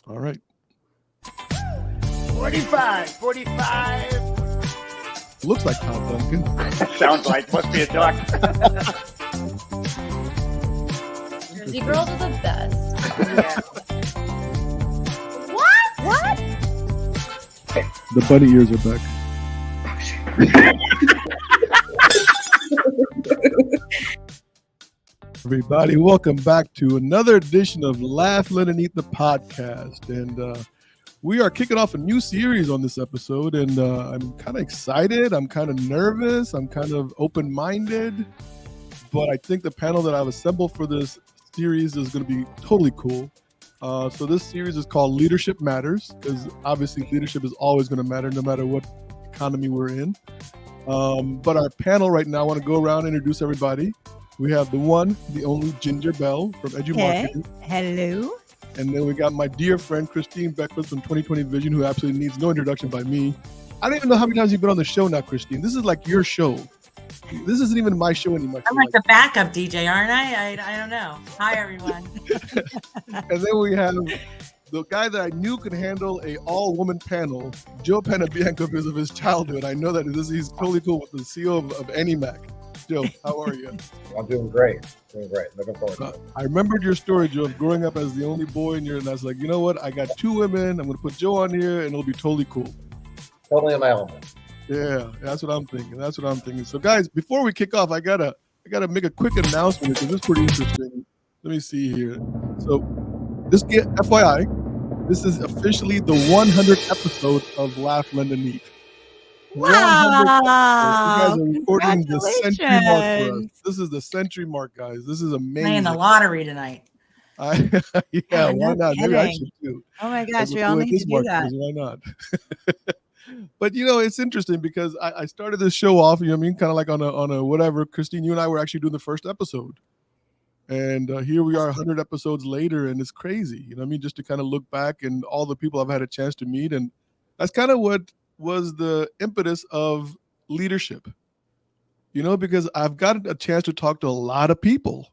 All right. 45. Looks like Tom Duncan. Sounds like, must be a duck. Jersey girls are the best. Yeah. What? The bunny ears are back. Everybody, welcome back to another edition of Laugh, Learn, and Eat the podcast. And we are kicking off a new series on this episode, and I'm kind of excited. I'm kind of nervous. I'm kind of open-minded. But I think the panel that I've assembled for this series is going to be totally cool. So this series is called Leadership Matters, because obviously leadership is always going to matter no matter what economy we're in. But our panel right now, I want to go around and introduce everybody. We have the one, the only Ginger Bell from EduMarketing. Hello. And then we got my dear friend Christine Beckwith from 2020 Vision, who absolutely needs no introduction by me. I don't even know how many times you've been on the show now, Christine. This is like your show. This isn't even my show anymore. I'm like the backup DJ, aren't I? I don't know. Hi, everyone. And then we have the guy that I knew could handle a all-woman panel, Joe Panebianco, because of his childhood. I know that he's totally cool with the CEO of AnyMac. Joe, how are you? I'm doing great. Looking forward to it. I remembered your story, Joe, of growing up as the only boy in your, and I was like, you know what? I got two women. I'm going to put Joe on here, and it'll be totally cool. Totally in my element. Yeah, that's what I'm thinking. So, guys, before we kick off, I gotta make a quick announcement because it's pretty interesting. Let me see here. So, just get FYI, this is officially the 100th episode of Laugh, Learn, and Eat. Wow! You guys are recording the century mark for us. This is the century mark, guys. This is amazing. Playing the lottery tonight. Yeah, why not? Maybe I should too. Oh my gosh, we all need to do that. Why not? But it's interesting because I started this show off, kind of like on a whatever. Christine, you and I were actually doing the first episode, and here we are 100 episodes later, and it's crazy. Just to kind of look back and all the people I've had a chance to meet, and that's kind of what was the impetus of leadership. Because I've got a chance to talk to a lot of people,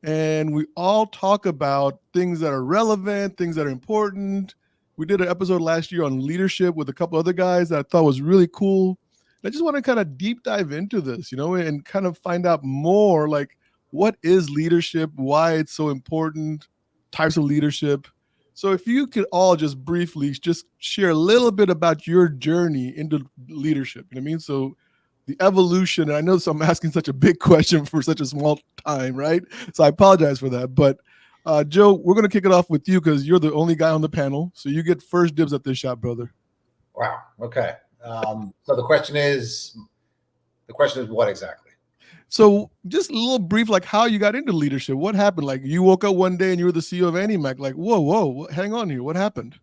and we all talk about things that are relevant, things that are important. We did an episode last year on leadership with a couple other guys that I thought was really cool. I just want to kind of deep dive into this, and kind of find out more like what is leadership, why it's so important, types of leadership. So if you could all just briefly just share a little bit about your journey into leadership, So the evolution, and I know I'm asking such a big question for such a small time, right? So I apologize for that, but Joe, we're going to kick it off with you because you're the only guy on the panel. So you get first dibs at this shot, brother. Wow. Okay. So the question is what exactly? So just a little brief, like how you got into leadership. What happened? Like you woke up one day and you were the CEO of AnyMac. Like, whoa, hang on here. What happened?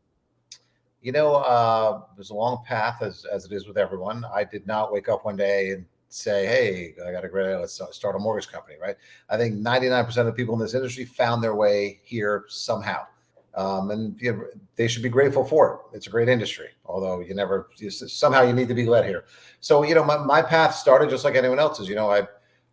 There's a long path as it is with everyone. I did not wake up one day and say, hey, I got a great idea. Let's start a mortgage company, right? I think 99% of the people in this industry found their way here somehow. And they should be grateful for it. It's a great industry, although somehow you need to be led here. So, my path started just like anyone else's.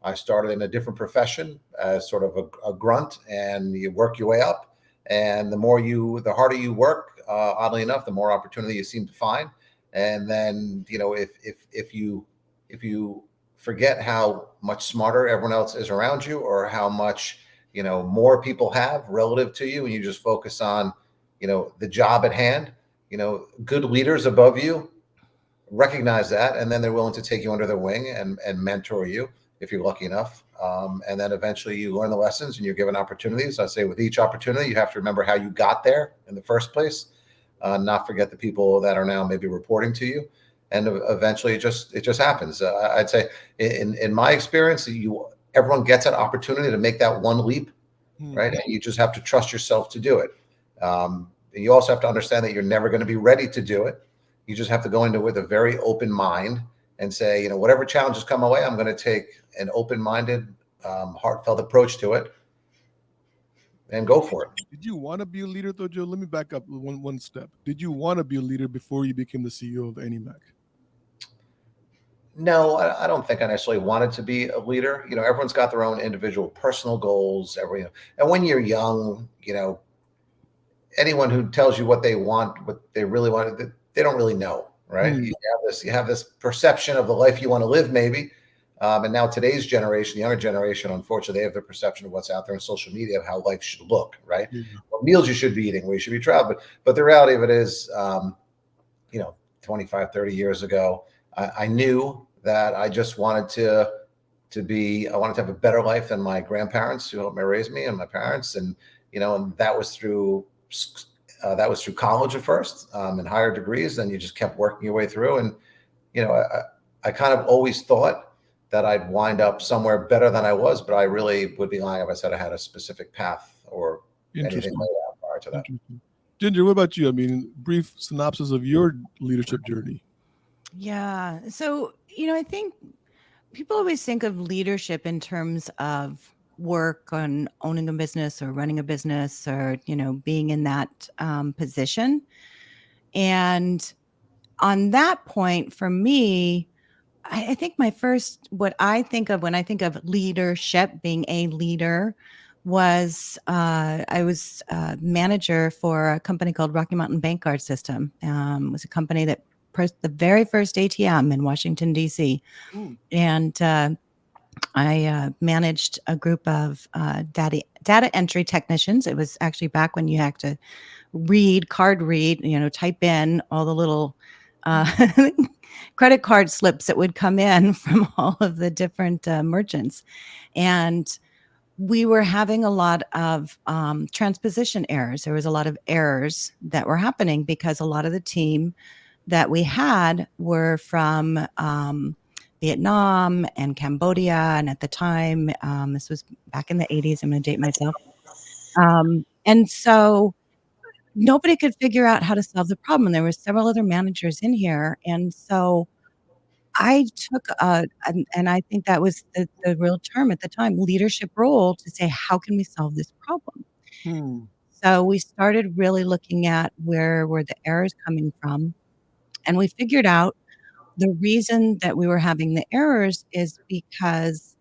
I started in a different profession as sort of a grunt, and you work your way up. And the harder you work, oddly enough, the more opportunity you seem to find. And then, if you forget how much smarter everyone else is around you, or how much, more people have relative to you, and you just focus on, the job at hand, good leaders above you recognize that, and then they're willing to take you under their wing and mentor you if you're lucky enough. And then eventually you learn the lessons and you're given opportunities. I say with each opportunity, you have to remember how you got there in the first place, not forget the people that are now maybe reporting to you. And eventually it just happens. I'd say in my experience, everyone gets an opportunity to make that one leap, right? And you just have to trust yourself to do it. And you also have to understand that you're never going to be ready to do it. You just have to go into it with a very open mind and say, whatever challenges come my way, I'm going to take an open-minded, heartfelt approach to it and go for it. Did you want to be a leader, though, Joe? Let me back up one step. Did you want to be a leader before you became the CEO of AnyMac? No, I don't think I necessarily wanted to be a leader. Everyone's got their own individual personal goals. And when you're young, anyone who tells you what they want, what they really want, they don't really know, right? You have this perception of the life you want to live, maybe. And now today's generation, the younger generation, unfortunately, they have the perception of what's out there on social media of how life should look, right? What meals you should be eating, where you should be traveling. But the reality of it is, 25, 30 years ago, I knew that I just wanted I wanted to have a better life than my grandparents who helped me raise me, and my parents. And, and that was through college at first, and higher degrees. Then you just kept working your way through. And, I kind of always thought that I'd wind up somewhere better than I was, but I really would be lying if I said I had a specific path or anything like that prior to that. Ginger, what about you? I mean, brief synopsis of your leadership journey. Yeah. So, I think people always think of leadership in terms of work on owning a business or running a business or, being in that position. And on that point, for me, I think what I think of when I think of leadership, being a leader, was I was a manager for a company called Rocky Mountain Bank Card System. It was a company that the very first ATM in Washington, D.C. And I managed a group of data entry technicians. It was actually back when you had to card read, type in all the little credit card slips that would come in from all of the different merchants. And we were having a lot of transposition errors. There was a lot of errors that were happening because a lot of the team that we had were from Vietnam and Cambodia. And at the time, this was back in the 80s. I'm going to date myself. And so nobody could figure out how to solve the problem. There were several other managers in here. And so I took and I think that was the real term at the time, leadership role, to say, how can we solve this problem? So we started really looking at where were the errors coming from. And we figured out the reason that we were having the errors is because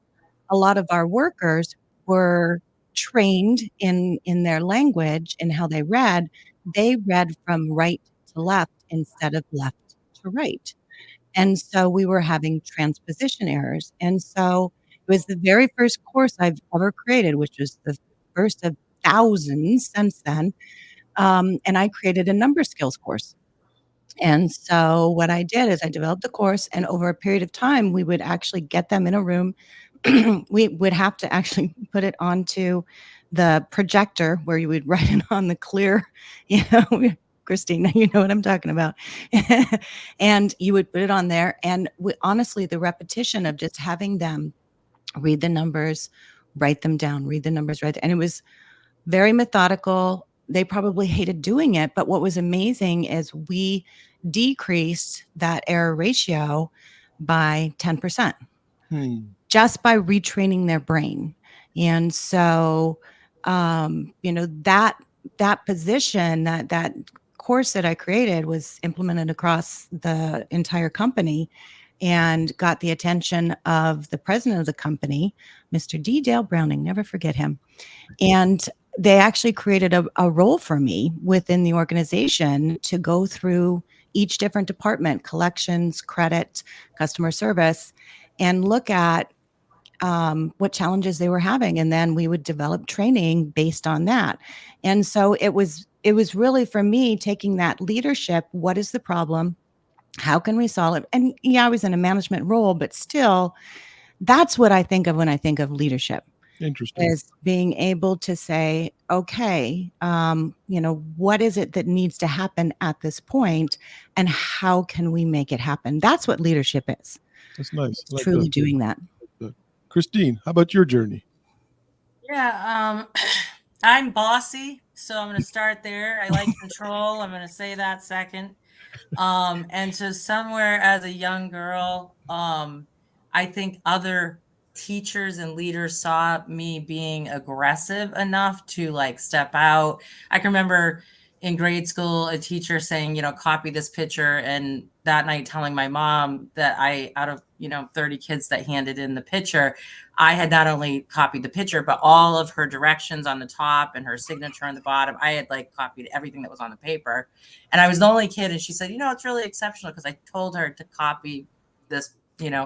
a lot of our workers were trained in their language and how they read. They read from right to left instead of left to right. And so we were having transposition errors. And so it was the very first course I've ever created, which was the first of thousands since then. And I created a number skills course. And so what I did is I developed the course, and over a period of time, we would actually get them in a room. We would have to actually put it onto the projector where you would write it on the clear, Christine, you know what I'm talking about. And you would put it on there. And honestly, the repetition of just having them read the numbers, write them down, read the numbers, and it was very methodical. They probably hated doing it, but what was amazing is we decreased that error ratio by 10%. Just by retraining their brain. And so, that position, that course that I created was implemented across the entire company and got the attention of the president of the company, Mr. D. Dale Browning, never forget him. And they actually created a role for me within the organization to go through each different department, collections, credit, customer service, and look at what challenges they were having. And then we would develop training based on that. And so it was really, for me, taking that leadership. What is the problem? How can we solve it? And yeah, I was in a management role, but still, that's what I think of when I think of leadership. Interesting. Is being able to say, okay, what is it that needs to happen at this point, and how can we make it happen? That's what leadership is. That's nice. It's truly doing that. Christine, how about your journey? Yeah, I'm bossy, so I'm going to start there. I like control. I'm going to say that second. And so somewhere as a young girl, I think other teachers and leaders saw me being aggressive enough to like step out. I can remember in grade school, a teacher saying, copy this picture. And that night telling my mom that out of, 30 kids that handed in the picture, I had not only copied the picture, but all of her directions on the top and her signature on the bottom. I had like copied everything that was on the paper. And I was the only kid. And she said, it's really exceptional because I told her to copy this,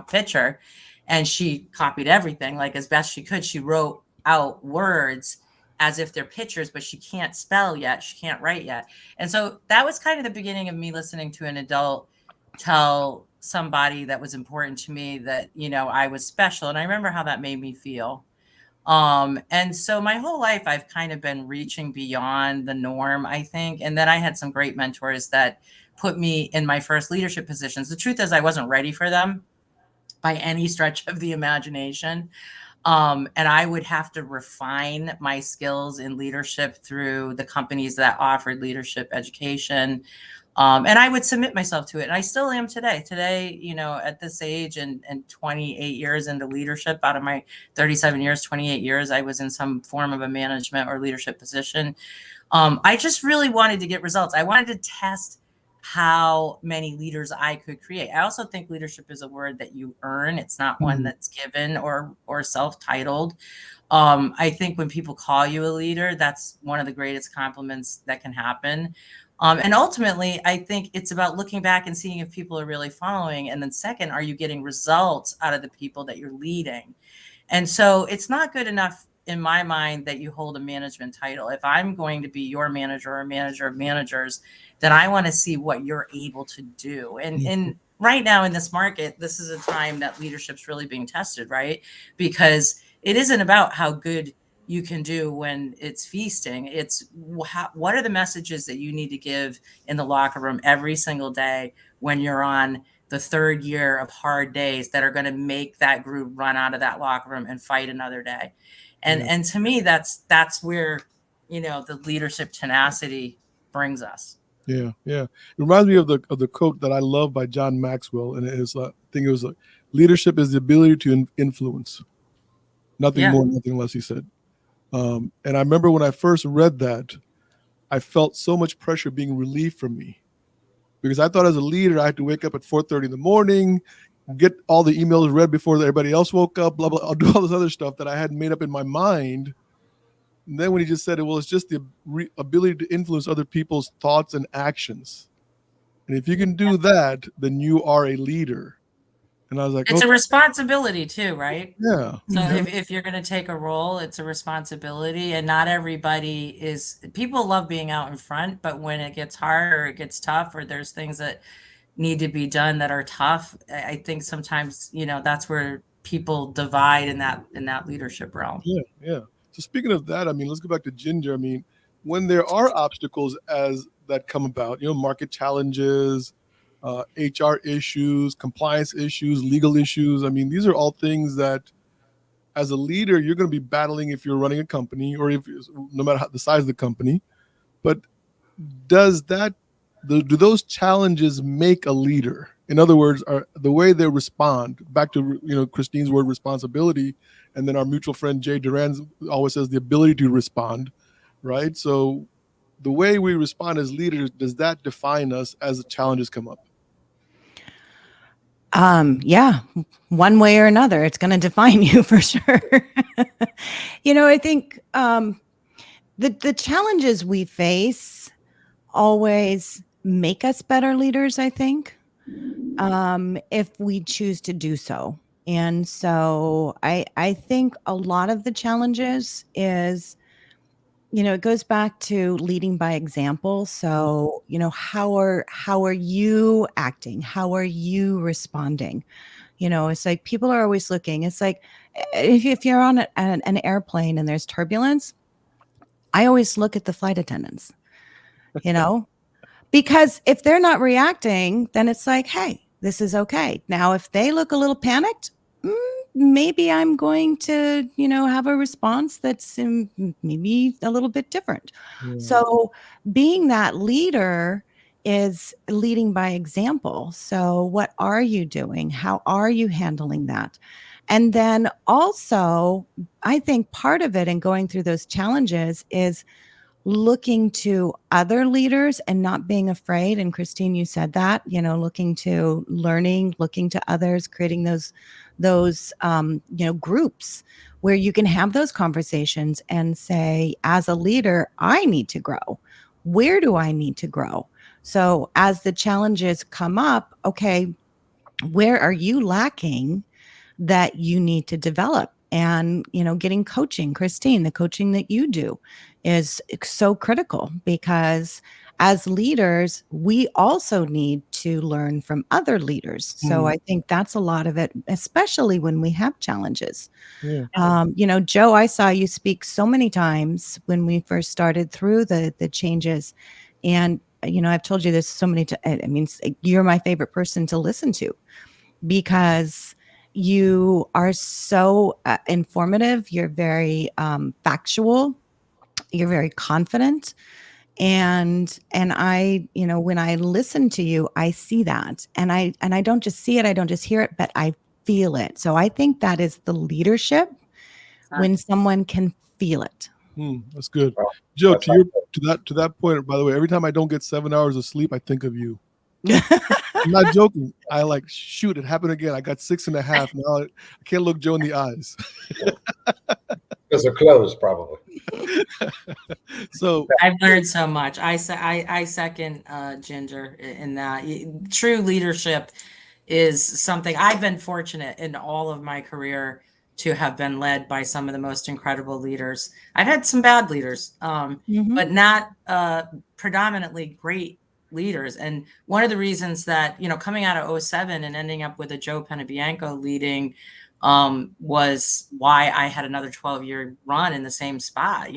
picture. And she copied everything like as best she could. She wrote out words as if they're pictures, but she can't spell yet. She can't write yet. And so that was kind of the beginning of me listening to an adult tell somebody that was important to me that, I was special. And I remember how that made me feel. And so my whole life, I've kind of been reaching beyond the norm, I think. And then I had some great mentors that put me in my first leadership positions. The truth is I wasn't ready for them by any stretch of the imagination. And I would have to refine my skills in leadership through the companies that offered leadership education. And I would submit myself to it. And I still am today. Today, at this age and 28 years into leadership, out of my 37 years, 28 years, I was in some form of a management or leadership position. I just really wanted to get results. I wanted to test how many leaders I could create. I also think leadership is a word that you earn. It's not one that's given or self-titled. I think when people call you a leader, that's one of the greatest compliments that can happen. And ultimately, I think it's about looking back and seeing if people are really following. And then second, are you getting results out of the people that you're leading? And so it's not good enough in my mind that you hold a management title. If I'm going to be your manager or manager of managers, then I want to see what you're able to do. And right now in this market, this is a time that leadership's really being tested, right? Because it isn't about how good you can do when it's feasting. It's what are the messages that you need to give in the locker room every single day when you're on the third year of hard days that are going to make that group run out of that locker room and fight another day. And to me, that's where, the leadership tenacity brings us. Yeah. It reminds me of the quote that I love by John Maxwell. And it is, I think it was leadership is the ability to influence. Nothing more, nothing less, he said. And I remember when I first read that, I felt so much pressure being relieved from me. Because I thought as a leader, I had to wake up at 4:30 in the morning, get all the emails read before everybody else woke up, blah, blah. I'll do all this other stuff that I hadn't made up in my mind. And then when he just said it, well, it's just the ability to influence other people's thoughts and actions. And if you can do that, then you are a leader. And I was like, it's a responsibility too, right? Yeah. So if you're going to take a role, it's a responsibility. And not everybody people love being out in front, but when it gets hard or it gets tough or there's things that need to be done that are tough, I think sometimes, that's where people divide in that leadership realm. Yeah. So speaking of that, I mean, let's go back to Ginger. I mean, when there are obstacles as that come about, market challenges, HR issues, compliance issues, legal issues. I mean, these are all things that as a leader, you're going to be battling if you're running a company or no matter the size of the company. But do those challenges make a leader? In other words, are the way they respond, back to Christine's word responsibility, and then our mutual friend Jay Duran always says the ability to respond, right? So the way we respond as leaders, does that define us as the challenges come up? Yeah, one way or another, it's going to define you for sure. I think the challenges we face always make us better leaders, I think, if we choose to do so. And so I think a lot of the challenges is, it goes back to leading by example. So, how are you acting? How are you responding? It's like people are always looking. It's like if you're on an airplane and there's turbulence, I always look at the flight attendants, because if they're not reacting, then it's like, hey, this is okay. Now, if they look a little panicked, maybe I'm going to, have a response that's maybe a little bit different. Yeah. So being that leader is leading by example. So what are you doing? How are you handling that? And then also, I think part of it in going through those challenges is looking to other leaders and not being afraid. And Christine, you said that, looking to learning, looking to others, creating those groups where you can have those conversations and say, as a leader, I need to grow. Where do I need to grow? So as the challenges come up, okay, where are you lacking that you need to develop? And, getting coaching, Christine, the coaching that you do is so critical, because as leaders, we also need to learn from other leaders. So I think that's a lot of it, especially when we have challenges. Yeah. Joe, I saw you speak so many times when we first started through the changes. And, I've told you this so many times. I mean, you're my favorite person to listen to, because you are so informative. You're very factual. You're very confident. And I, when I listen to you, I see that. And I don't just see it, I don't just hear it, but I feel it. So I think that is the leadership, when someone can feel it. That's good. Well, Joe, that's to that point, by the way, every time I don't get 7 hours of sleep, I think of you. I'm not joking. I shoot, it happened again. I got 6.5. Now I can't look Joe in the eyes. Because they're closed, probably. So I've learned so much. I second Ginger in that. True leadership is something I've been fortunate in all of my career to have been led by some of the most incredible leaders. I've had some bad leaders, but not predominantly great leaders. And one of the reasons that, coming out of 2007 and ending up with a Joe Panebianco leading was why I had another 12-year run in the same spot.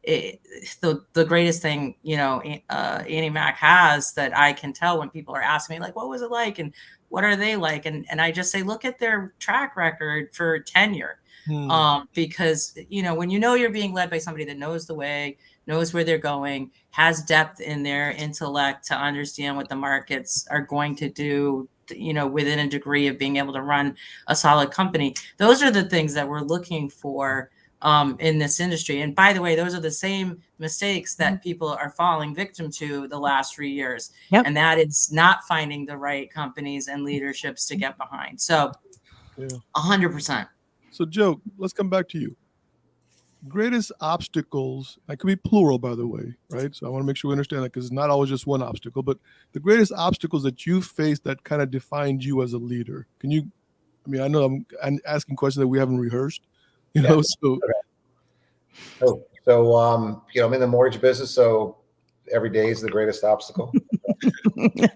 The greatest thing, Annie Mac has, that I can tell when people are asking me, what was it like? And what are they like? And I just say, look at their track record for tenure. Because, when you're being led by somebody that knows the way, knows where they're going, has depth in their intellect to understand what the markets are going to do, within a degree of being able to run a solid company. Those are the things that we're looking for in this industry. And by the way, those are the same mistakes that people are falling victim to the last 3 years. Yep. And that is not finding the right companies and leaderships to get behind. So 100%. So Joe, let's come back to you. Greatest obstacles, that could be plural, by the way, right? So I want to make sure we understand that, because it's not always just one obstacle, but the greatest obstacles that you faced that kind of defined you as a leader. Can you, I know I'm asking questions that we haven't rehearsed, so. So, I'm in the mortgage business, so every day is the greatest obstacle. Maybe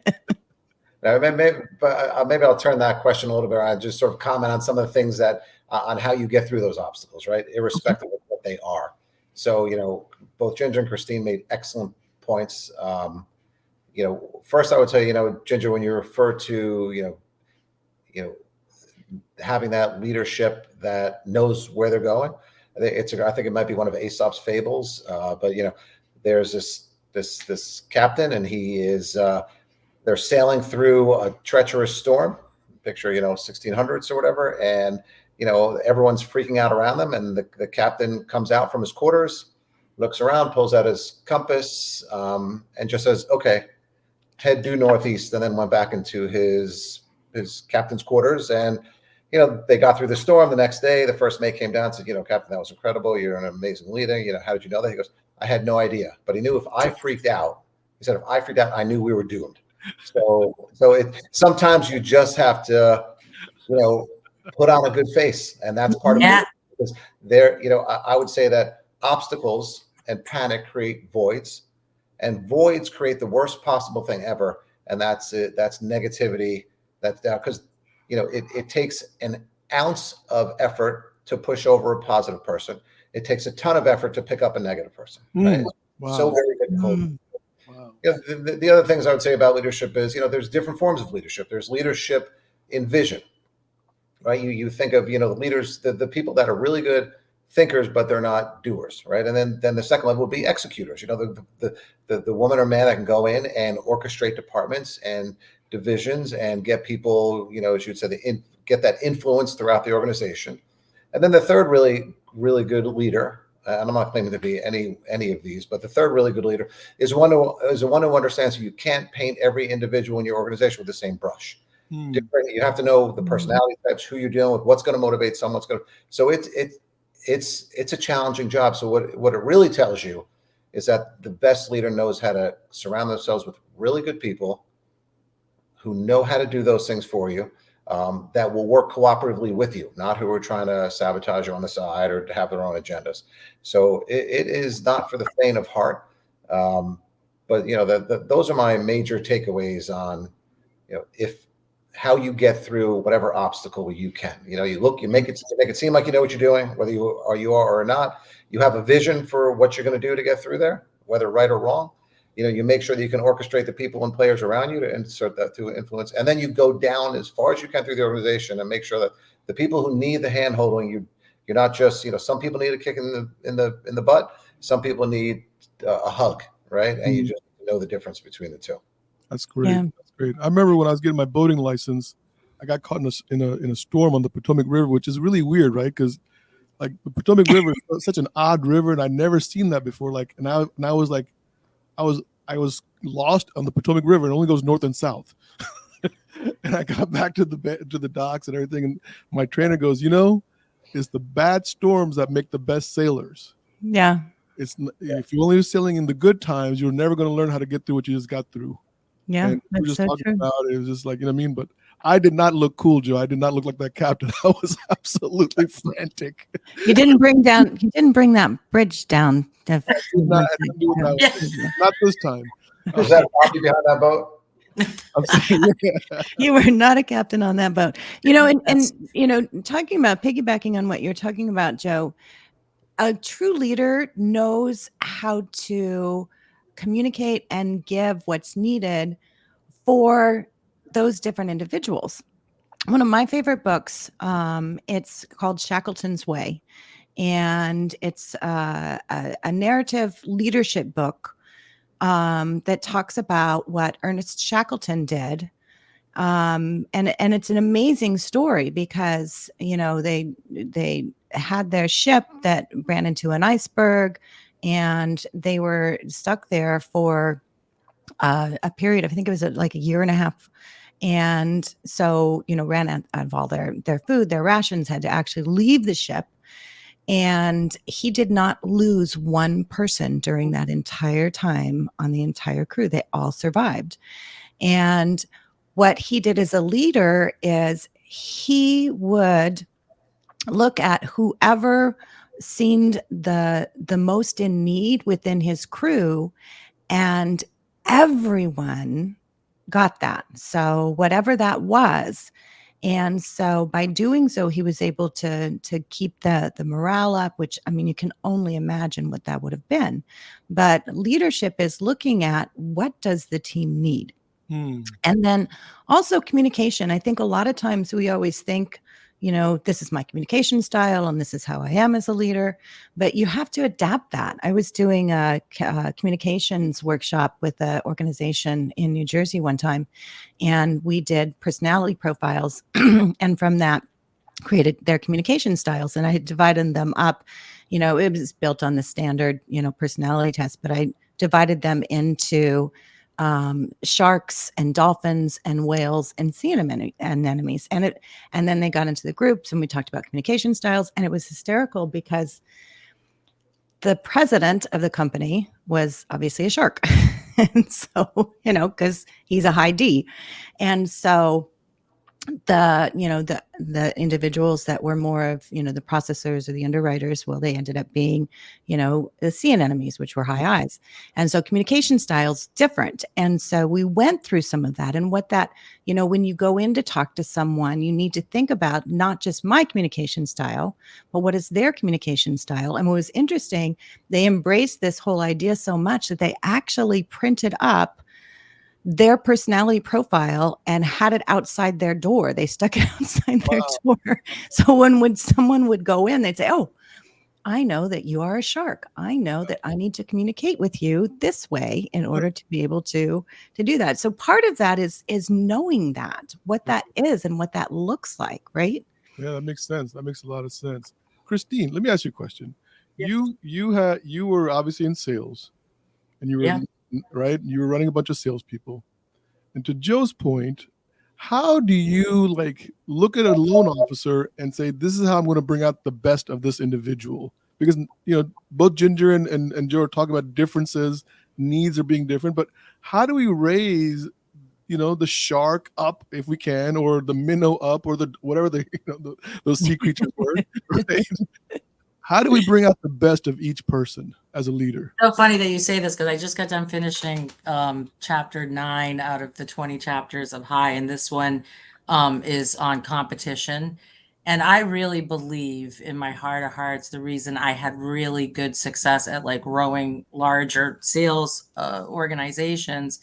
I'll turn that question a little bit around, just sort of comment on some of the things that, on how you get through those obstacles, right? Irrespective of what they are. So, both Ginger and Christine made excellent points. First I would say, Ginger, when you refer to, having that leadership that knows where they're going, I think it might be one of Aesop's fables. But there's this captain, and he is, they're sailing through a treacherous storm. Picture, 1600s or whatever, and everyone's freaking out around them. And the captain comes out from his quarters, looks around, pulls out his compass, and just says, "Okay, head due northeast," and then went back into his captain's quarters. And they got through the storm. The next day, the first mate came down and said, "Captain, that was incredible. You're an amazing leader. How did you know that?" He goes, "I had no idea, but he knew if I freaked out," he said, "if I freaked out, I knew we were doomed." So sometimes you just have to, put on a good face, and that's part of it. Because I would say that obstacles and panic create voids, and voids create the worst possible thing ever, and that's it. That's negativity. That's doubt, because it takes an ounce of effort to push over a positive person. It takes a ton of effort to pick up a negative person. Right? Wow. So very difficult. Wow. The other things I would say about leadership is, there's different forms of leadership. There's leadership in vision, right? You think of, the leaders, the people that are really good thinkers, but they're not doers, right? And then the second level would be executors. The woman or man that can go in and orchestrate departments and divisions and get people, as you'd say, get that influence throughout the organization. And then the third really, really good leader and I'm not claiming to be any of these, but the third really good leader is one who understands you can't paint every individual in your organization with the same brush. Different, you have to know the personality types, who you're dealing with, what's going to motivate someone. So it's a challenging job. So what it really tells you is that the best leader knows how to surround themselves with really good people who know how to do those things for you, that will work cooperatively with you, not who are trying to sabotage you on the side or to have their own agendas. So it is not for the faint of heart. But those are my major takeaways on, how you get through whatever obstacle you can. You make it seem like you know what you're doing, whether you are or not. You have a vision for what you're going to do to get through there, whether right or wrong. You make sure that you can orchestrate the people and players around you to insert that to influence, and then you go down as far as you can through the organization and make sure that the people who need the hand holding, you're not just, some people need a kick in the butt, some people need a hug, right? And you just know the difference between the two. That's great. Yeah. That's great. I remember when I was getting my boating license, I got caught in a storm on the Potomac River, which is really weird, right? Because like the Potomac River is such an odd river, and I'd never seen that before. Like, and I was like, I was lost on the Potomac River. It only goes north and south. And I got back to the docks and everything, and my trainer goes, it's the bad storms that make the best sailors. Yeah. If you're only sailing in the good times, you're never going to learn how to get through what you just got through. Yeah, and we were that's just so talking true. about it. It was just like, but I did not look cool, Joe. I did not look like that captain. I was absolutely frantic. You didn't bring that bridge down. Not this time. Was that Fobby behind that boat? You were not a captain on that boat. And talking about piggybacking on what you're talking about, Joe, a true leader knows how to communicate and give what's needed for those different individuals. One of my favorite books, it's called Shackleton's Way, and it's a narrative leadership book that talks about what Ernest Shackleton did. And it's an amazing story because, they had their ship that ran into an iceberg, and they were stuck there for a period of, I think it was like a year and a half. And so, ran out of all their food, their rations, had to actually leave the ship. And he did not lose one person during that entire time on the entire crew. They all survived. And what he did as a leader is he would look at whoever seemed the most in need within his crew, and everyone got that. So whatever that was. And so by doing so, he was able to keep the morale up, which, I mean, you can only imagine what that would have been. But leadership is looking at what does the team need? And then also communication. I think a lot of times we always think, this is my communication style and this is how I am as a leader, but you have to adapt that. I was doing a communications workshop with an organization in New Jersey one time, and we did personality profiles and from that created their communication styles. And I had divided them up, it was built on the standard, personality test, but I divided them into sharks and dolphins and whales and sea anemones. And then they got into the groups and we talked about communication styles, and it was hysterical because the president of the company was obviously a shark. And so, because he's a high D. And so the individuals that were more of, the processors or the underwriters, well, they ended up being, the sea anemones, which were high I's. And so communication styles different. And so we went through some of that, and what that, when you go in to talk to someone, you need to think about not just my communication style, but what is their communication style. And what was interesting, they embraced this whole idea so much that they actually printed up their personality profile and had it outside their door. They stuck it outside their door. So when someone would go in, they'd say, "Oh, I know that you are a shark. I know that I need to communicate with you this way in order to be able to do that." So part of that is knowing that, what that is and what that looks like, right? Yeah, that makes sense. That makes a lot of sense. Christine, let me ask you a question. you were obviously in sales, and you were Yeah. right. You were running a bunch of salespeople. And to Joe's point, how do you like look at a loan officer and say, this is how I'm going to bring out the best of this individual? Because both Ginger and Joe are talking about differences, needs are being different, but how do we raise the shark up if we can, or the minnow up, or the whatever those sea creatures were, right? How do we bring out the best of each person as a leader? So funny that you say this because I just got done finishing chapter 9 out of the 20 chapters of High, and this one is on competition. And I really believe in my heart of hearts, the reason I had really good success at like growing larger sales organizations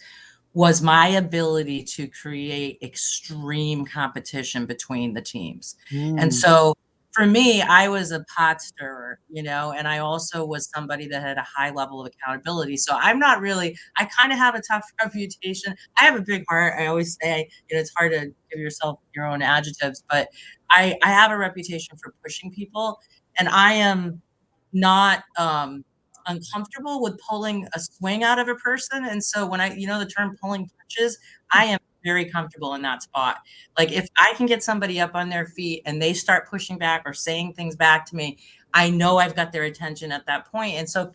was my ability to create extreme competition between the teams. And Mm. so for me, I was a pot stirrer, and I also was somebody that had a high level of accountability. So I'm not really, I kind of have a tough reputation. I have a big heart. I always say, it's hard to give yourself your own adjectives, but I have a reputation for pushing people, and I am not uncomfortable with pulling a swing out of a person. And so when the term pulling punches, I am very comfortable in that spot. Like if I can get somebody up on their feet and they start pushing back or saying things back to me, I know I've got their attention at that point. And so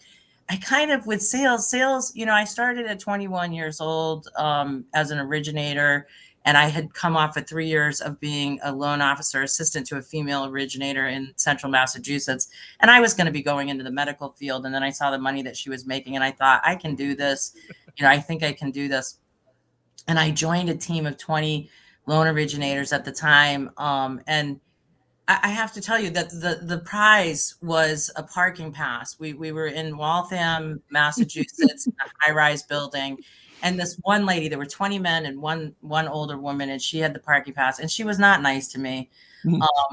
I kind of with sales, I started at 21 years old as an originator. And I had come off of 3 years of being a loan officer assistant to a female originator in central Massachusetts. And I was going to be going into the medical field. And then I saw the money that she was making and I thought, I can do this. I think I can do this. And I joined a team of 20 loan originators at the time. And I have to tell you that the prize was a parking pass. We were in Waltham, Massachusetts, in a high-rise building. And this one lady, there were 20 men and one older woman, and she had the parking pass. And she was not nice to me.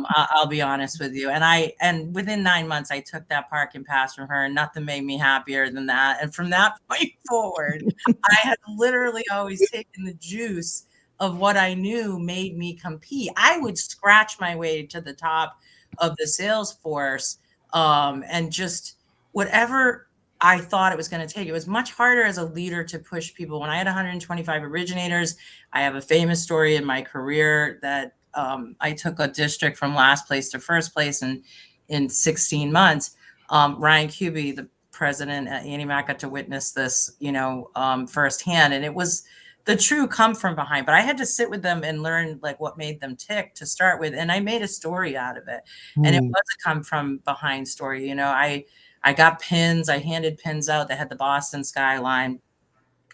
I'll be honest with you. And within 9 months, I took that parking pass from her, and nothing made me happier than that. And from that point forward, I had literally always taken the juice of what I knew made me compete. I would scratch my way to the top of the sales force, and just whatever I thought it was going to take. It was much harder as a leader to push people. When I had 125 originators, I have a famous story in my career that I took a district from last place to first place in 16 months. Ryan Kuby, the president at Annie Mac, got to witness this, firsthand. And it was the true come from behind, but I had to sit with them and learn like what made them tick to start with. And I made a story out of it. And it was a come from behind story. I got pins, I handed pins out that had the Boston skyline.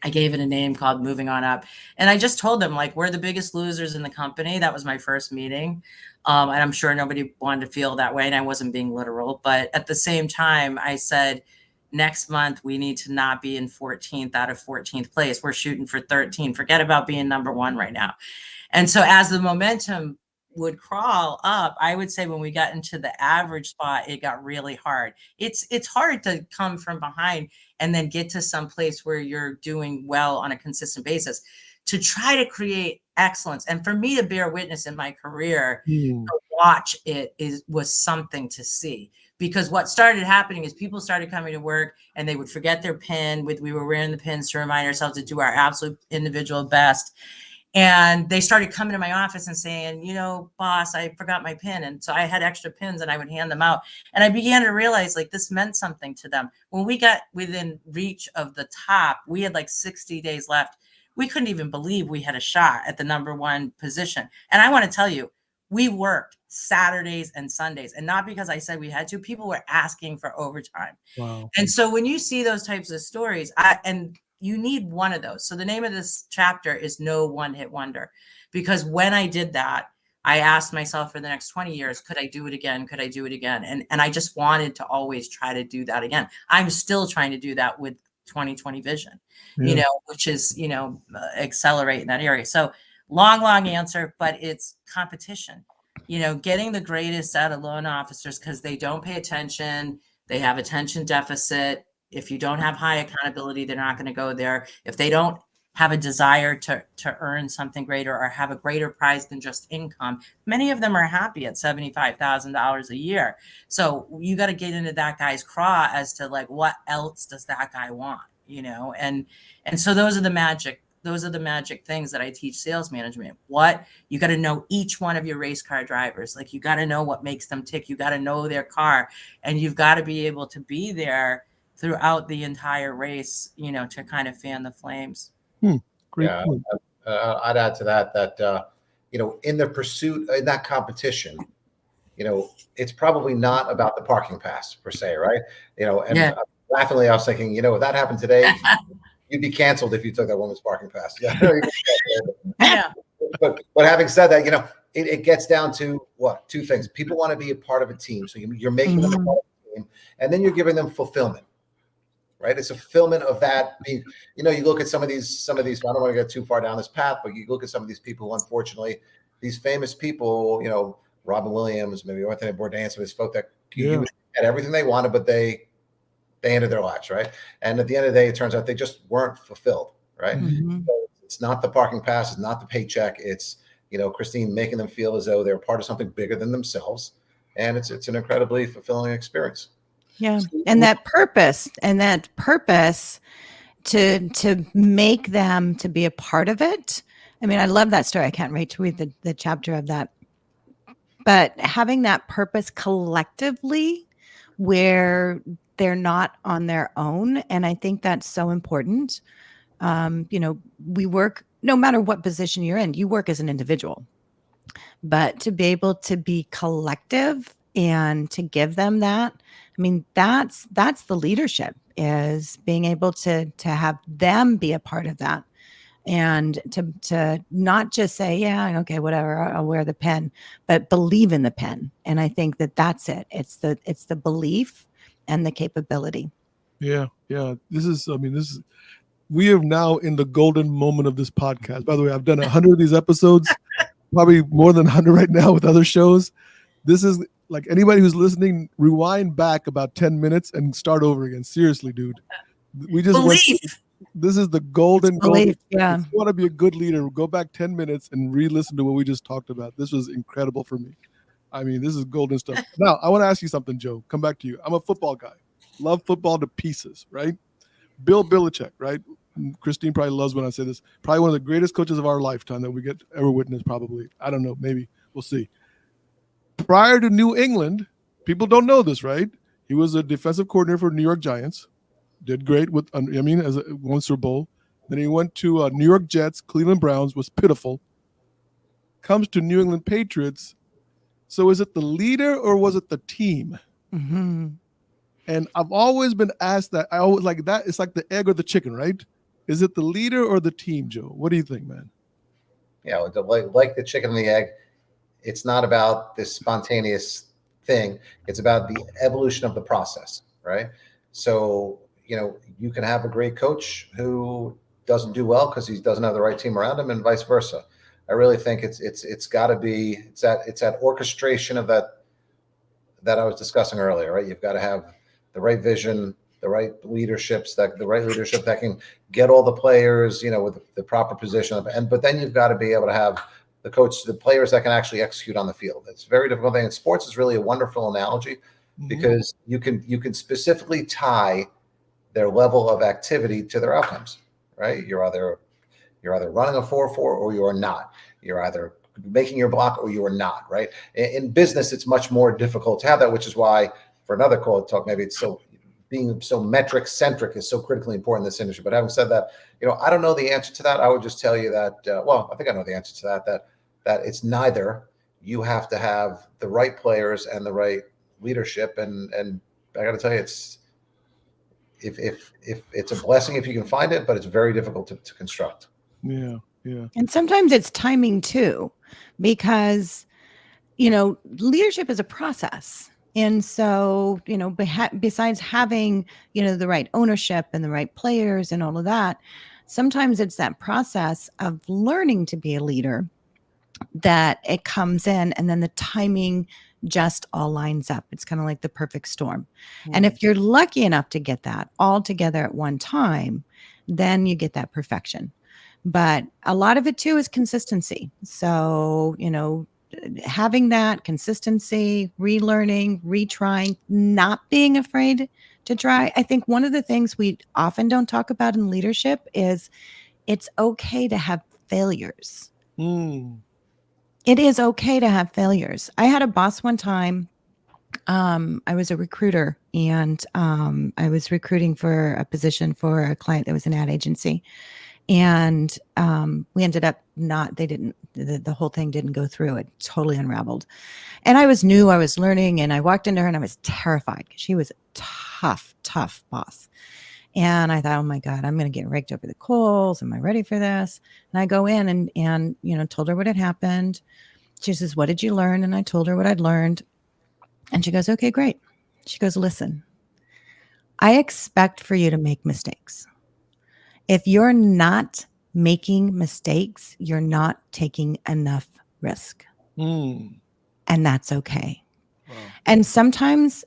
I gave it a name called Moving On Up. And I just told them, like, we're the biggest losers in the company. That was my first meeting. And I'm sure nobody wanted to feel that way. And I wasn't being literal. But at the same time, I said, next month, we need to not be in 14th out of 14th place. We're shooting for 13. Forget about being number one right now. And so as the momentum would crawl up, I would say when we got into the average spot, it got really hard. It's hard to come from behind and then get to some place where you're doing well on a consistent basis to try to create excellence. And for me to bear witness in my career, to watch it was something to see. Because what started happening is people started coming to work and they would forget their pin. We were wearing the pins to remind ourselves to do our absolute individual best. And they started coming to my office and saying, boss, I forgot my pin. And so I had extra pins and I would hand them out. And I began to realize like this meant something to them. When we got within reach of the top, we had like 60 days left. We couldn't even believe we had a shot at the number one position. And I want to tell you, we worked Saturdays and Sundays. And not because I said we had to, people were asking for overtime. Wow. And so when you see those types of stories, and you need one of those. So the name of this chapter is No One Hit Wonder, because when I did that, I asked myself for the next 20 years, could I do it again? Could I do it again? And I just wanted to always try to do that again. I'm still trying to do that with 2020 vision, which is, accelerate in that area. So long answer, but it's competition, getting the greatest out of loan officers because they don't pay attention. They have attention deficit. If you don't have high accountability, they're not going to go there. If they don't have a desire to earn something greater or have a greater prize than just income. Many of them are happy at $75,000 a year. So you got to get into that guy's craw as to like, what else does that guy want, and so those are the magic things that I teach sales management. What you got to know each one of your race car drivers. Like, you got to know what makes them tick. You got to know their car, and you've got to be able to be there throughout the entire race, to kind of fan the flames. Great Yeah, point. I'd add to that, in the pursuit, in that competition, it's probably not about the parking pass per se, right? And Yeah. laughingly, I was thinking, if that happened today, you'd be canceled if you took that woman's parking pass. Yeah. Yeah. But having said that, it gets down to what? Two things. People want to be a part of a team. So you're making them a part of a team, and then you're giving them fulfillment. Right. It's a fulfillment of that. You look at some of these, I don't want to get too far down this path, but you look at some of these people who, unfortunately, these famous people, Robin Williams, maybe Anthony Bourdain, some of these folk that had everything they wanted, but they ended their lives. Right. And at the end of the day, it turns out they just weren't fulfilled. Right. So it's not the parking pass. It's not the paycheck. It's, Christine making them feel as though they're part of something bigger than themselves. And it's an incredibly fulfilling experience. Yeah. And that purpose to make them to be a part of it. I mean, I love that story. I can't wait to read the chapter of that. But having that purpose collectively where they're not on their own. And I think that's so important. We work, no matter what position you're in, you work as an individual. But to be able to be collective and to give them that, I mean, that's the leadership, is being able to have them be a part of that, and to not just say, yeah, okay, whatever, I'll wear the pen, but believe in the pen. And I think that's it. It's the belief and the capability. Yeah. We are now in the golden moment of this podcast. By the way, I've done 100 of these episodes, probably more than 100 right now with other shows. This is like, anybody who's listening, rewind back about 10 minutes and start over again. Seriously, dude. We just this is the golden. Yeah. If you want to be a good leader, go back 10 minutes and re-listen to what we just talked about. This was incredible for me. I mean, this is golden stuff. Now, I want to ask you something, Joe. Come back to you. I'm a football guy. Love football to pieces, right? Bill Belichick, right? Christine probably loves when I say this. Probably one of the greatest coaches of our lifetime that we get ever witnessed, probably. I don't know. Maybe. We'll see. Prior to New England, people don't know this, right? He was a defensive coordinator for New York Giants. Did great with, as a one Super Bowl. Then he went to New York Jets, Cleveland Browns, was pitiful. Comes to New England Patriots. So is it the leader or was it the team? Mm-hmm. And I've always been asked that. I always like that. It's like the egg or the chicken, right? Is it the leader or the team, Joe? What do you think, man? Yeah, like the chicken and the egg, it's not about this spontaneous thing. It's about the evolution of the process, right? So, you can have a great coach who doesn't do well because he doesn't have the right team around him, and vice versa. I really think it's got to be that orchestration of that I was discussing earlier, right? You've got to have the right vision, the right leadership that can get all the players, with the proper position, but then you've got to be able to have the players that can actually execute on the field. It's a very difficult thing. And sports is really a wonderful analogy because you can specifically tie their level of activity to their outcomes, right? You're either running a 4-4 or you are not. You're either making your block or you are not, right? In business, it's much more difficult to have that, which is why for another call talk, maybe it's being so metric centric is so critically important in this industry. But having said that, I don't know the answer to that. I would just tell you that, I think I know the answer to that it's neither. You have to have the right players and the right leadership. And I got to tell you, if it's a blessing if you can find it, but it's very difficult to construct. Yeah. And sometimes it's timing too, because, leadership is a process. And so, besides having, the right ownership and the right players and all of that, sometimes it's that process of learning to be a leader that it comes in, and then the timing just all lines up. It's kind of like the perfect storm. And if you're lucky enough to get that all together at one time, then you get that perfection. But a lot of it too is consistency. So, having that consistency, relearning, retrying, not being afraid to try. I think one of the things we often don't talk about in leadership is it's okay to have failures. It is okay to have failures. I had a boss one time. I was a recruiter, and I was recruiting for a position for a client that was an ad agency. And we ended up the whole thing didn't go through. It totally unraveled. And I was new, I was learning, and I walked into her and I was terrified because she was a tough boss. And I thought, oh my God, I'm going to get raked over the coals. Am I ready for this? And I go in and told her what had happened. She says, what did you learn? And I told her what I'd learned. And she goes, okay, great. She goes, listen, I expect for you to make mistakes. If you're not making mistakes, you're not taking enough risk. And that's okay. Wow. And sometimes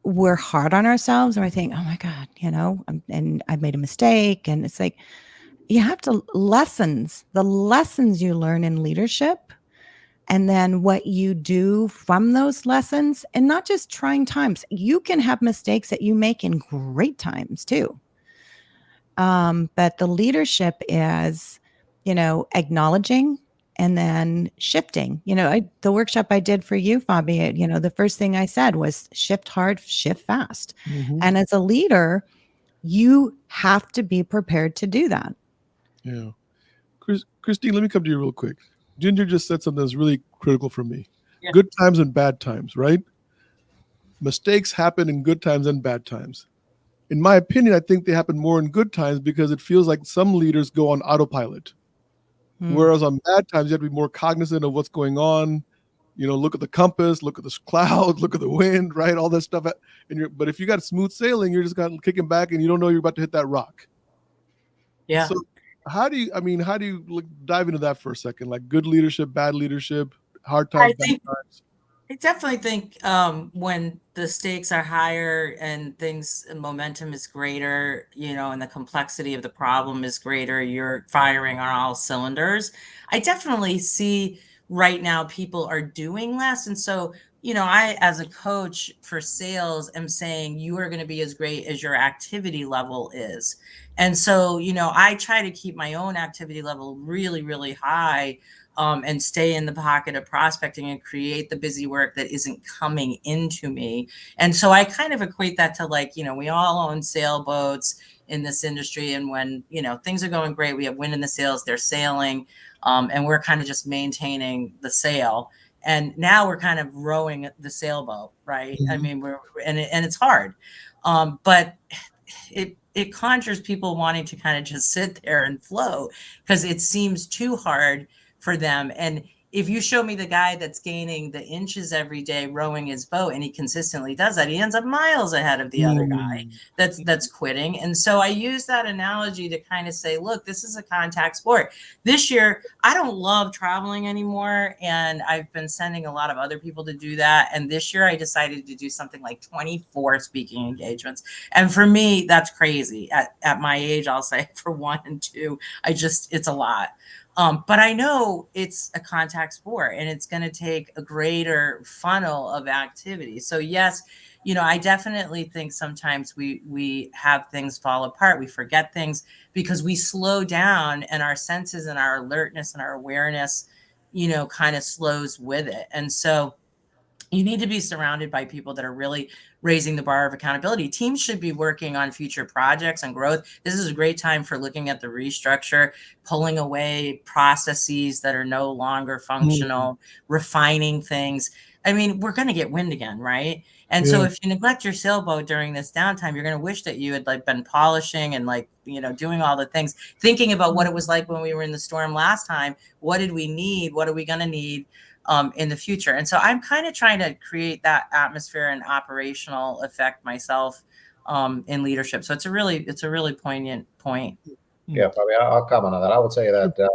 we're hard on ourselves and we think, oh my God, and I've made a mistake. And it's like, you have to the lessons you learn in leadership, and then what you do from those lessons, and not just trying times. You can have mistakes that you make in great times too. But the leadership is, acknowledging and then shifting. The workshop I did for you, Fobby, the first thing I said was shift hard, shift fast. Mm-hmm. And as a leader, you have to be prepared to do that. Yeah. Christine, let me come to you real quick. Ginger just said something that's really critical for me. Yeah. Good times and bad times, right? Mistakes happen in good times and bad times. In my opinion, I think they happen more in good times because it feels like some leaders go on autopilot. Whereas on bad times, you have to be more cognizant of what's going on. Look at the compass, look at the clouds, look at the wind, right? All that stuff. But if you got smooth sailing, you're just kind of kicking back and you don't know you're about to hit that rock. Yeah. So how do you dive into that for a second? Like good leadership, bad leadership, hard times, bad times? I definitely think when the stakes are higher and momentum is greater, and the complexity of the problem is greater, you're firing on all cylinders. I definitely see right now people are doing less. And so, I, as a coach for sales, am saying you are going to be as great as your activity level is. And so, I try to keep my own activity level really, really high. And stay in the pocket of prospecting and create the busy work that isn't coming into me. And so I kind of equate that to we all own sailboats in this industry. And when, things are going great, we have wind in the sails, they're sailing, and we're kind of just maintaining the sail. And now we're kind of rowing the sailboat, right? Mm-hmm. I mean, and it's hard, but it conjures people wanting to kind of just sit there and float because it seems too hard for them. And if you show me the guy that's gaining the inches every day rowing his boat and he consistently does that, he ends up miles ahead of the other guy that's quitting. And so I use that analogy to kind of say, look, this is a contact sport. This year, I don't love traveling anymore. And I've been sending a lot of other people to do that. And this year I decided to do something like 24 speaking engagements. And for me, that's crazy. At my age, I'll say for 1 and 2, it's a lot. But I know it's a contact sport and it's going to take a greater funnel of activity. So yes, I definitely think sometimes we have things fall apart. We forget things because we slow down and our senses and our alertness and our awareness, kind of slows with it. And so you need to be surrounded by people that are really raising the bar of accountability. Teams should be working on future projects and growth. This is a great time for looking at the restructure, pulling away processes that are no longer functional, refining things. I mean, we're going to get wind again, right? And so if you neglect your sailboat during this downtime, you're going to wish that you had been polishing and doing all the things, thinking about what it was like when we were in the storm last time. What did we need? What are we going to need in the future? And so I'm kind of trying to create that atmosphere and operational effect myself in leadership. So it's a really poignant point. Yeah, Bobby, I'll comment on that. I would say that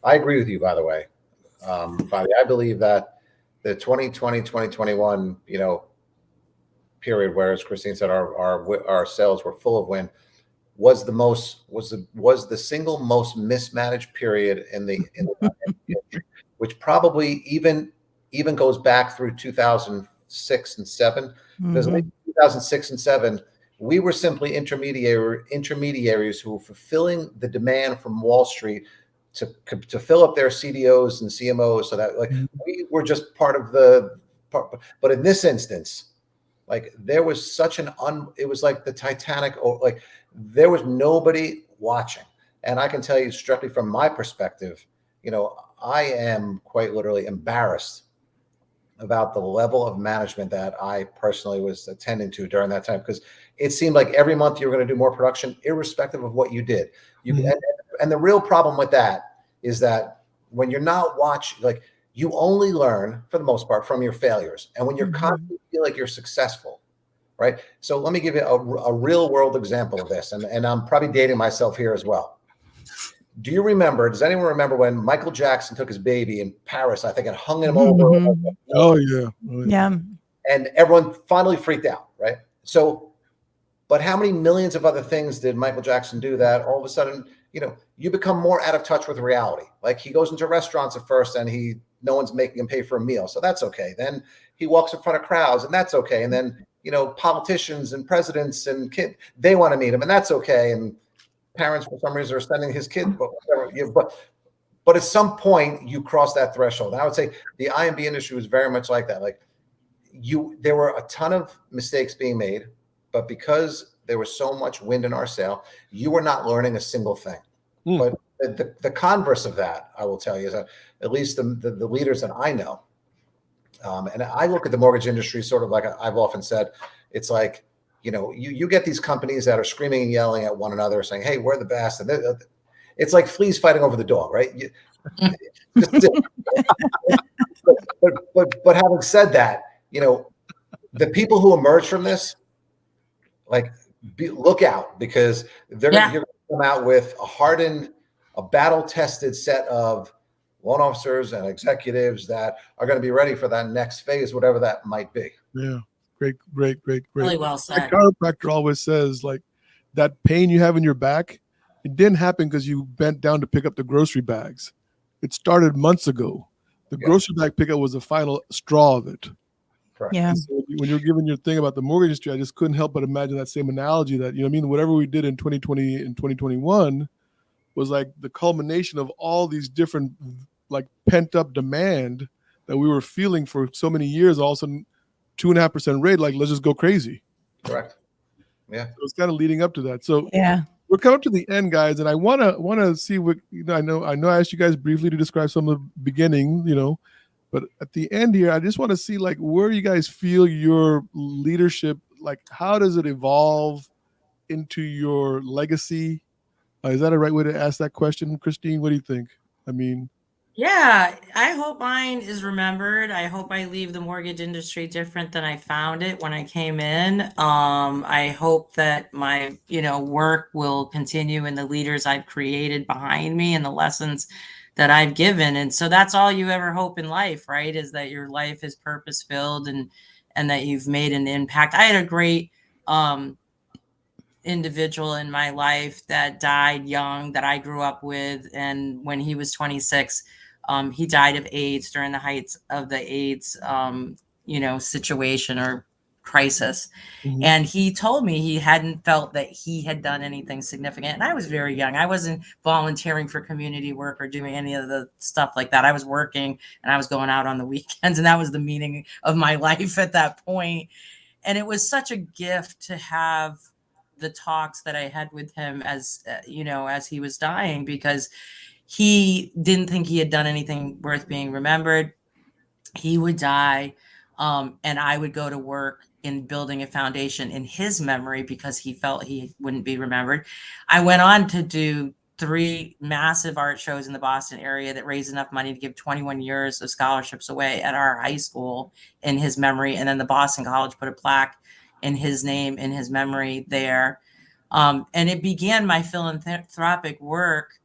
I agree with you, by the way. Bobby, I believe that the 2020, 2021, period where, as Christine said, our sales were full of wind, was the single most mismanaged period in the industry, which probably even goes back through 2006 and 7, because in 2006 and 7 we were simply intermediaries who were fulfilling the demand from Wall Street to fill up their CDOs and CMOs, so that we were just part of the part. But in this instance, there was such it was like the Titanic, or there was nobody watching. And I can tell you strictly from my perspective, I am quite literally embarrassed about the level of management that I personally was attending to during that time, because it seemed like every month you were going to do more production, irrespective of what you did. And the real problem with that is that when you're not watching, you only learn for the most part from your failures. And when you're constantly feel like you're successful, right? So let me give you a real world example of this. And I'm probably dating myself here as well. Does anyone remember when Michael Jackson took his baby in Paris, I think, and hung him over? Oh yeah. And everyone finally freaked out, right? So, but how many millions of other things did Michael Jackson do that all of a sudden, you become more out of touch with reality? Like, he goes into restaurants at first and no one's making him pay for a meal, so that's okay. Then he walks in front of crowds, and that's okay. And then, politicians and presidents and kids, they want to meet him, and that's okay. And parents, for some reason, are sending his kid, but at some point you cross that threshold. And I would say the IMB industry was very much like that. There were a ton of mistakes being made, but because there was so much wind in our sail, you were not learning a single thing. But the converse of that, I will tell you, is that at least the leaders that I know, and I look at the mortgage industry sort of like I've often said, it's like, you get these companies that are screaming and yelling at one another, saying, "Hey, we're the best," and it's like fleas fighting over the dog, right? But having said that, the people who emerge from this, look out, because you're going to come out with a battle-tested set of loan officers and executives that are going to be ready for that next phase, whatever that might be. Yeah. Great. Really well said. My chiropractor always says, that pain you have in your back, it didn't happen because you bent down to pick up the grocery bags. It started months ago. The grocery bag pickup was the final straw of it. Correct. Yeah. So when you're giving your thing about the mortgage industry, I just couldn't help but imagine that same analogy, that, whatever we did in 2020 and 2021 was like the culmination of all these different pent up demand that we were feeling for so many years. All of a sudden, 2.5% rate, let's just go crazy. Correct. Yeah. So it's kind of leading up to that. So we're coming up to the end, guys, and I want to see what I know. I asked you guys briefly to describe some of the beginning, but at the end here, I just want to see where you guys feel your leadership, how does it evolve into your legacy? Is that a right way to ask that question, Christine? What do you think? Yeah, I hope mine is remembered. I hope I leave the mortgage industry different than I found it when I came in. I hope that my, work will continue in the leaders I've created behind me and the lessons that I've given. And so that's all you ever hope in life, right? Is that your life is purpose filled and that you've made an impact. I had a great individual in my life that died young that I grew up with. And when he was 26, he died of AIDS during the heights of the AIDS, situation or crisis. Mm-hmm. And he told me he hadn't felt that he had done anything significant. And I was very young. I wasn't volunteering for community work or doing any of the stuff like that. I was working and I was going out on the weekends, and that was the meaning of my life at that point. And it was such a gift to have the talks that I had with him as he was dying, because he didn't think he had done anything worth being remembered. He would die, and I would go to work in building a foundation in his memory because he felt he wouldn't be remembered. I went on to do 3 massive art shows in the Boston area that raised enough money to give 21 years of scholarships away at our high school in his memory. And then the Boston College put a plaque in his name, in his memory there. And it began my philanthropic work.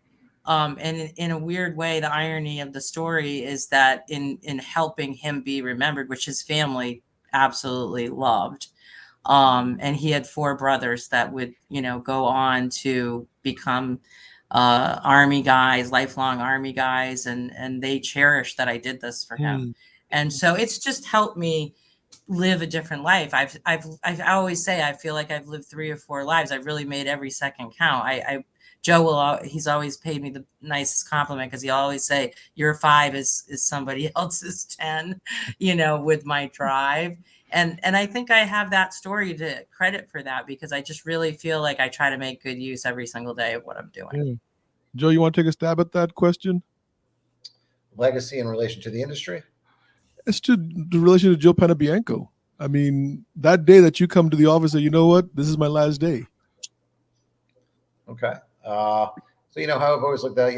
And in a weird way, the irony of the story is that in helping him be remembered, which his family absolutely loved, And he had 4 brothers that would, go on to become Army guys, lifelong Army guys. And they cherished that I did this for him. And so it's just helped me live a different life. I always say, I feel like I've lived 3 or 4 lives. I've really made every second count. Joe he's always paid me the nicest compliment, because he always say your 5 is somebody else's 10, with my drive. And I think I have that story to credit for that, because I just really feel like I try to make good use every single day of what I'm doing. Yeah. Joe, you want to take a stab at that question? Legacy in relation to the industry? It's to the relation to Joe Panebianco. I mean, that day that you come to the office and you know what, this is my last day. Okay. So, how I've always looked at,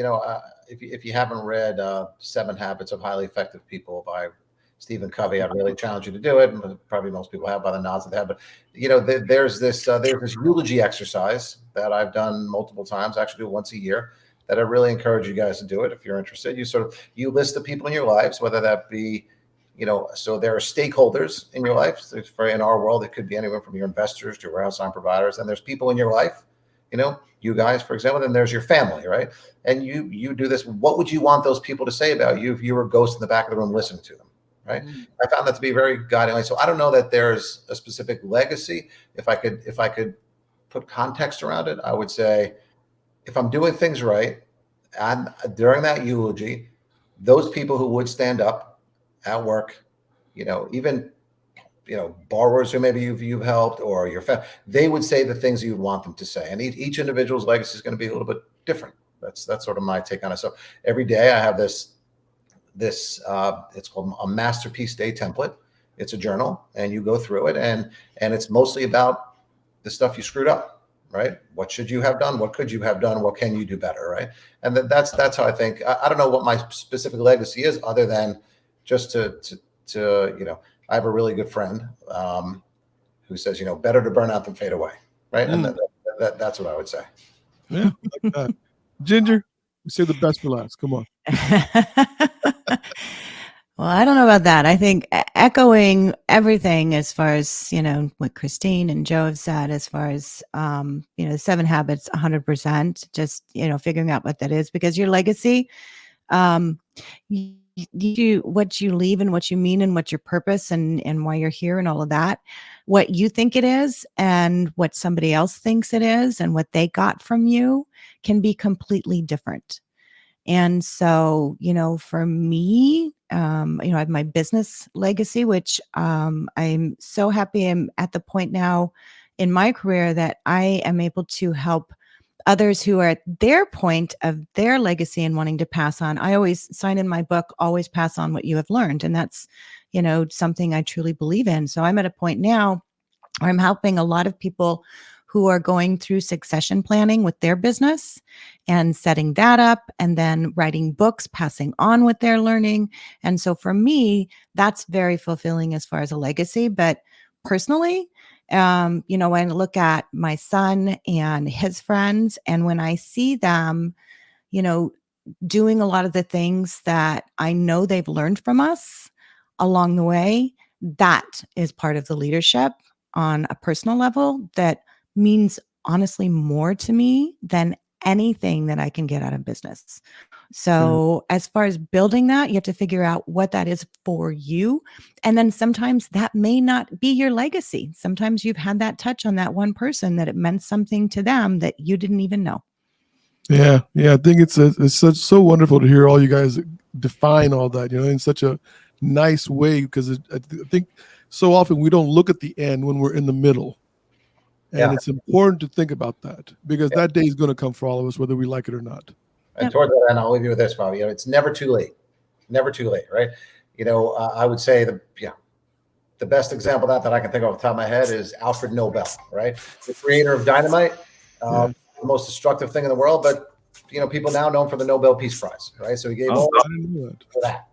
if you haven't read 7 Habits of Highly Effective People by Stephen Covey, I'd really challenge you to do it. Probably most people have by the nods of the head. But, there's this eulogy exercise that I've done multiple times. I actually do it once a year, that I really encourage you guys to do it if you're interested. You list the people in your lives, whether that be, so there are stakeholders in your life. In our world, it could be anywhere from your investors to warehouse line providers. And there's people in your life, you guys, for example, then there's your family, right? And you do this. What would you want those people to say about you if you were a ghost in the back of the room listening to them, right? I found that to be very guiding. So I don't know that there's a specific legacy. If I could put context around it, I would say, if I'm doing things right, and during that eulogy, those people who would stand up at work, even borrowers who maybe you've helped, or your family, they would say the things you want them to say. And each individual's legacy is going to be a little bit different. That's sort of my take on it. So every day I have this it's called a masterpiece day template. It's a journal, and you go through it, and it's mostly about the stuff you screwed up, right? What should you have done? What could you have done? What can you do better, right? And that's how I think. I don't know what my specific legacy is, other than just to I have a really good friend who says, better to burn out than fade away, right? And that's what I would say. Yeah, like that. Ginger, we say the best for last. Come on. Well, I don't know about that. I think echoing everything as far as, what Christine and Joe have said, as far as, 7 habits, 100%, just, figuring out what that is, because your legacy, you what you leave and what you mean and what's your purpose and why you're here and all of that, what you think it is and what somebody else thinks it is and what they got from you can be completely different. And so, for me, I have my business legacy, which I'm so happy I'm at the point now in my career that I am able to help others who are at their point of their legacy and wanting to pass on. I always sign in my book, always pass on what you have learned. And that's, something I truly believe in. So I'm at a point now where I'm helping a lot of people who are going through succession planning with their business and setting that up, and then writing books, passing on what they're learning. And so for me, that's very fulfilling as far as a legacy. But personally, when I look at my son and his friends, and when I see them, doing a lot of the things that I know they've learned from us along the way, that is part of the leadership on a personal level that means honestly more to me than anything that I can get out of business. So as far as building that, you have to figure out what that is for you. And then sometimes that may not be your legacy. Sometimes you've had that touch on that one person that it meant something to them that you didn't even know. Yeah. I think it's so wonderful to hear all you guys define all that, in such a nice way, because I think so often we don't look at the end when we're in the middle. And it's important to think about that, because that day is going to come for all of us, whether we like it or not. And toward that end, I'll leave you with this, Bobby. It's never too late. Never too late, right? I would say the best example of that I can think of off the top of my head is Alfred Nobel, right? The creator of dynamite, the most destructive thing in the world, but people now know him for the Nobel Peace Prize, right? So he gave all for that.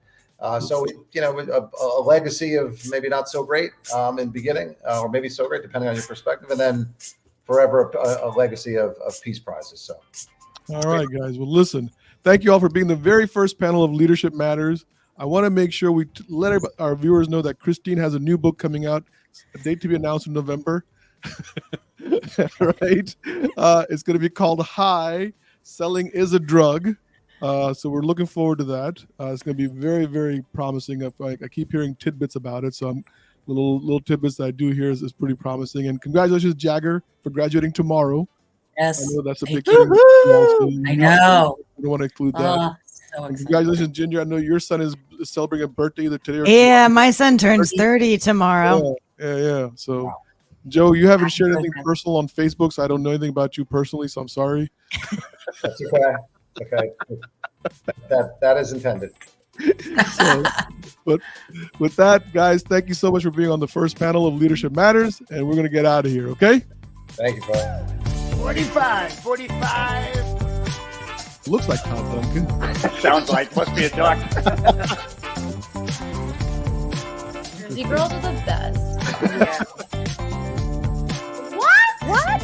So a legacy of maybe not so great in the beginning, or maybe so great depending on your perspective, and then forever a legacy of peace prizes. So, all right, guys. Well, listen. Thank you all for being the very first panel of Leadership Matters. I want to make sure we let our viewers know that Christine has a new book coming out, a date to be announced in November. Right? It's going to be called High, Selling is a Drug. So we're looking forward to that. It's going to be very, very promising. I keep hearing tidbits about it. So little tidbits that I do here is pretty promising. And congratulations, Jagger, for graduating tomorrow. Yes. I know that's a Thank big you. thing. I know. I don't want to include that. So And excited. congratulations, Ginger. I know your son is celebrating a birthday either today or Yeah, my son turns 30 tomorrow. tomorrow. Yeah. So, Wow. Joe, you haven't Happy shared anything birthday. personal on Facebook, so I don't know anything about you personally, so I'm sorry. That's okay. Okay. That is intended. So, but with that, guys, thank you so much for being on the first panel of Leadership Matters, and we're going to get out of here, okay? Thank you, Paul. 45. Looks like Todd Duncan. Sounds like, must be a duck. Jersey girls are the best. Yeah. What?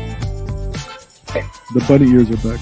The bunny ears are back.